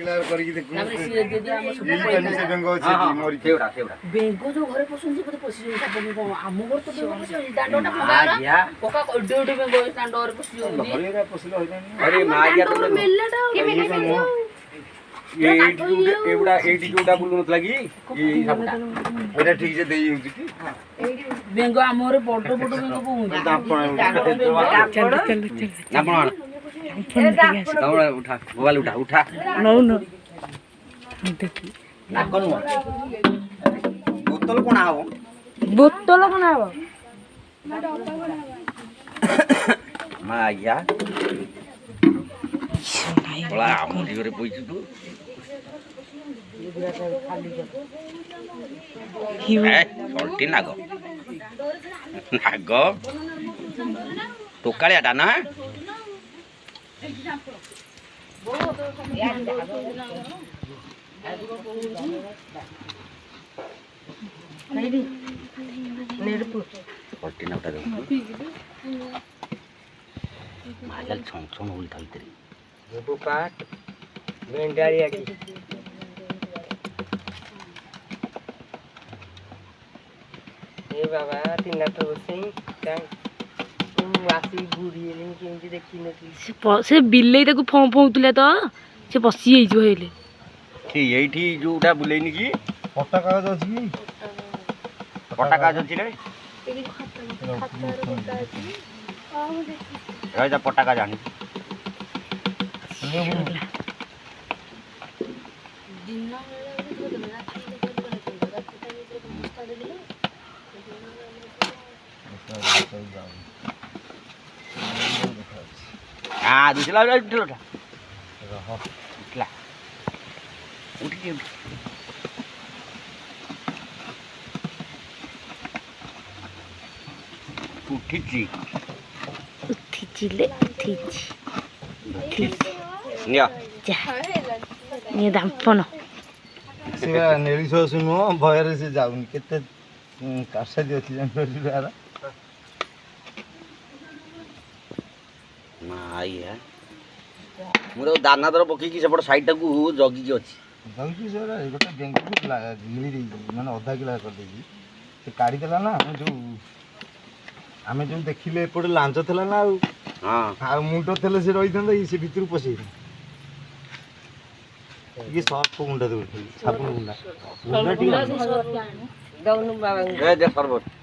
किनार करके देखो ये कनी से बेंगो छै मोरी केवड़ा बेंगो जो घरे पसंद छै पसी जो आम घर तो बेंगो पसी दांडोटा फगारा कोका ओडे ओडे बेंगो दांडो रे पसी जो घरे रे पसलो होइना अरे मागिया तो मेल्लाटा ये केवड़ा एडी केवड़ा बोलु नत लागी ये सापटा एटा ठीक से देई होची की बेंगो आम रे बडो बडो बेंगो बहु दापण चल ना पण तमरा उठा मोबाइल उठा उठा नो नो देखी ना कोन बोतल कोना हो बोतल कोना हो मागिया बोला आमुरी करे पइछ तू सल्टी नाग नाग टोकाळियाटा ना सल्टी नागटा मागल छौं छौं होई थाइतरी वो काट मेंढाळिया की ए बाबा तिना तो बसई काय वासी बुढ़ी एलिन केमती देखि नथि से बिल्ले ताको फौ फौतले तो से बसी जाई जो हेले कि एठी जोटा बुलेनी की पट्टा कागज अछि की पट्टा काज अछि रे राजा पट्टा काज आनी हाँ दूसरा उठला उठला उठ के उठिची उठिचिले उठिची निया जा नि दाम्पन से नेली सो सुनो भयर से जाउनी केते कासा दि अछि जान जुरारा माई है मुरे दाना दर पकी की सेपट साइड टाकू जगी की अछि जगी सर गोटे बेंगो को गिली दे माने आधा किला कर देजी से काढी देला ना हमें जो देखिले एपटे लांच थला ना हां आ मुंडो थले से रही थंदा से भीतर पसई ये सॉफ्ट गुंडा दे साबुन गुंडा गुंडा ठीक गौनु बाबा दे सरबत